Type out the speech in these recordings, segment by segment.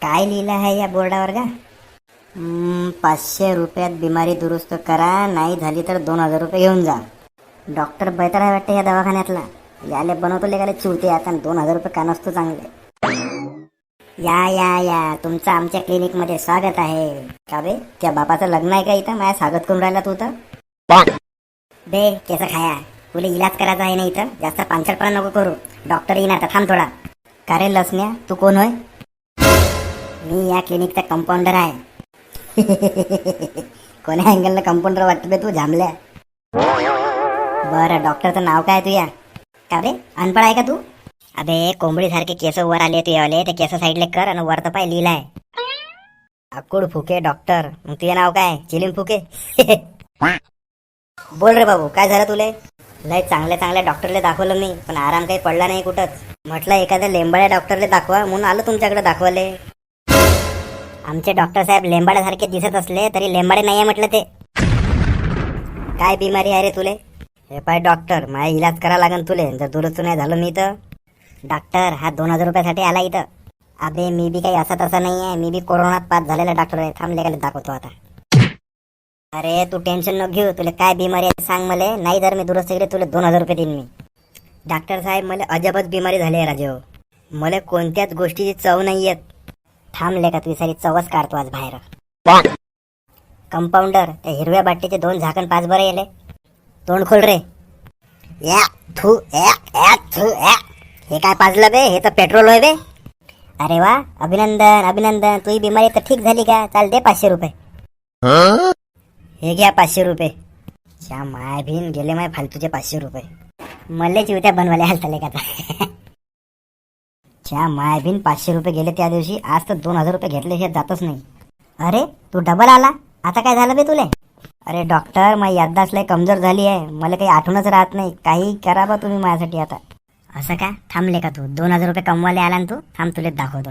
काय लिहिलं आहे या बोर्डावर का? 500 रुपयात बिमारी दुरुस्त करा, नाही झाली तर 2000 रुपये घेऊन जा. डॉक्टर बैताळ आहे वाटतं या दवाखान्यातला. याले बनवतो लेगाले चिवते आता 2000 रुपये का नसतो चांगले. या या या तुमचं आमच्या क्लिनिक मध्ये स्वागत आहे. का बे त्या बापाचं लग्न आहे का इथं माझ्या स्वागत करून राहिला तू तर? बे केस खाया, तुला इलाज करायचा आहे ना इथं. जास्त पांचटपणा नको करू. डॉक्टर येईन आता, थांब थोडा. का रे लसण्या, तू कोण होय? मी या क्लिनिकचा कंपाऊंडर आहे. कोण्या अँगलनं कंपाऊंडर वाटतं बे तू झांबल्या? बरं डॉक्टरचं नाव काय तुया? का रे अनपढ आहे का तू? अबे कोंबडी सारखे केस वर आले तू यावले, ते केस साईडले कर आणि वर तर पाय लिहिलाय अकुड फुके डॉक्टर. मग तुझे नाव काय? चिलिम फुके? बोल रे बाबू, काय झालं तुले? लय चांगल्या चांगल्या डॉक्टरले दाखवलं मी, पण आराम काही पडला नाही कुठंच. म्हटलं एखाद्या लेंबाड्या डॉक्टरले दाखवा म्हणून आलो तुमच्याकडे दाखवले. आमचे डॉक्टर साहेब लेंबाड्यासारखे दिसत असले तरी लेंबाडे नाही आहे म्हटलं ते. काय बिमारी आहे रे तुले? हे पाय डॉक्टर, माझा इलाज करा लागन तुले. जर दुरुस्त नाही झालं मी तर. डॉक्टर हा 2000 रुपयासाठी आला इथं. अबे मी बी काही असा तसा नाही आहे, मी बी कोरोनात पास झालेला डॉक्टर आहे. थांबले का दाखवतो आता. अरे तू टेन्शन न घेऊ, तुला काय बिमारी आहे सांग मला. नाही जर मी दुरुस्त केले तुला 2000 रुपये देईन मी. डॉक्टर साहेब मला अजबच बिमारी झाली आहे राजेहो. मला कोणत्याच गोष्टीची चव नाही येत. थांबले का तुझी सारी चवच काढतो आज बाहेर. कंपाऊंडर त्या हिरव्या बाटलीचे 2 झाकण पाच बरं येले. तोंड खोल रे. या थू या या थू या. हे काय पाजलं बे? हे तर पेट्रोल होय बे. अरे वा, अभिनंदन अभिनंदन. तुझी बिमारी तर ठीक झाली का? चाल दे 500 रुपये. हे घ्या 500 रुपये. च्या माय भीन गेले माय फालतूचे 500 रुपये. मल्ले चिवत्या बनवायला हालतले का आता? च्या माय भीन 500 रुपये गेले त्या दिवशी. आज तर 2000 रुपये घेतले हे जातच नाही. अरे तू डबल आला, आता काय झालं बे तुले? अरे डॉक्टर माझी याददाश्त लय कमजोर झाली आहे. मला काही आठवणच राहत नाही. काही करा बा तुम्ही माझ्यासाठी आता. असं का? थांबले का तू? 2000 रुपये कमवायला आला ना तू? थांब तुले दाखवतो.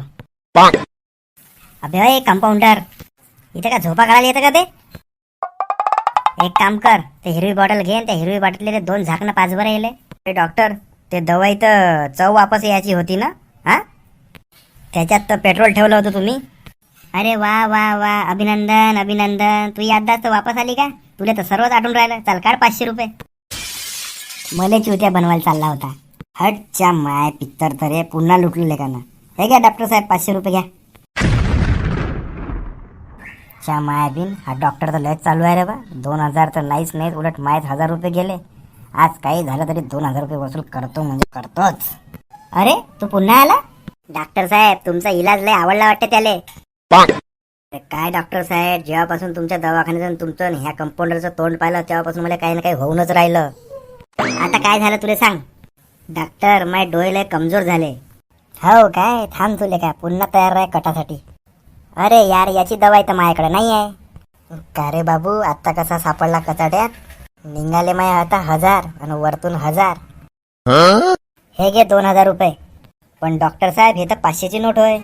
अबे कंपाऊंडर, इथे का झोपा काढायला येतं का ते? एक काम कर, ते हिरवी बॉटल घे. त्या हिरवी बॉटलले 2 झाकणं पाच बरं येले. अरे डॉक्टर, ते दवाई तर चव वापस यायची होती ना? हा, त्याच्यात तर पेट्रोल ठेवलं होतं तुम्ही. अरे वा वा वा, अभिनंदन अभिनंदन. तू याददाश्त वापस आली का? तुला तर सर्वच आठवून राहिलं. चाल काढ 500 रुपये. मले चिवत्या बनवायला चालला होता. हटच्या माय पिक्चर तर रे पुन्हा लुटलेले का ना. हे घ्या डॉक्टर साहेब 500 रुपये घ्या. च्या माय बिन हा डॉक्टर तर लयच चालू आहे रे बा. 2000 तर नाहीच नाहीत, उलट मायच 1000 रुपये गेले. आज काही झालं तरी 2000 रुपये वसूल करतो म्हणजे करतोच. अरे तू पुन्हा आला? डॉक्टर साहेब तुमचा इलाज लय आवडला वाटते त्याले. काय डॉक्टर साहेब, जेव्हापासून तुमच्या दवाखान्यातून तुमचं ह्या कंपाऊंडरचं तोंड पाहिलं तेव्हापासून मला काही ना काही होऊनच राहिलं. आता काय झालं तुला सांग? डॉक्टर माझे डोळे लय कमजोर झाले. हो काय? थांब तुले काय पुन्हा तयार आहे कटासाठी. अरे यार याची दवाई तर माझ्याकडे नाही आहे. का रे बाबू, आता कसा सापडला कचाट्यात? निघाले माय आता 1000 आणि वरतून 1000. हे घे 2000 रुपये. पण डॉक्टर साहेब हे तर 500ची नोट होय.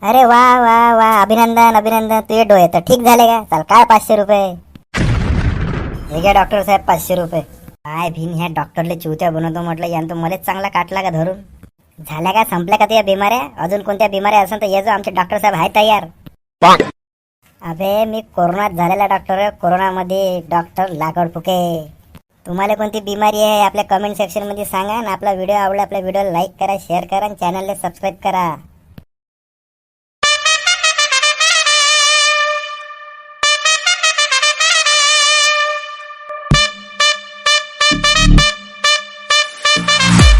अरे वा वा वा, अभिनंदन अभिनंदन. तुझे डोळे तर ठीक झाले का? चल काय 500 रुपये. हे घ्या डॉक्टर साहेब 500 रुपये. काय भिन ह्या डॉक्टरले चिवत्या बनवतो म्हटलं. यानं तर मलाच चांगला काटला का धरून. झाल्या का? संपल्या का त्या बिमाऱ्या? अजून कोणत्या बिमाऱ्या असेल तर ये जो, आमचे डॉक्टर साहेब आहे तयार. अबे मी कोरोनात झालेला डॉक्टर. कोरोनामध्ये डॉक्टर लागवड फुके. तुम्हाला कोणती बिमारी आहे आपल्या कमेंट सेक्शन मध्ये सांगा. आणि आपला व्हिडिओ आवडला, आपल्या व्हिडिओला लाईक करा, शेअर करा आणि चॅनलला सबस्क्राईब करा.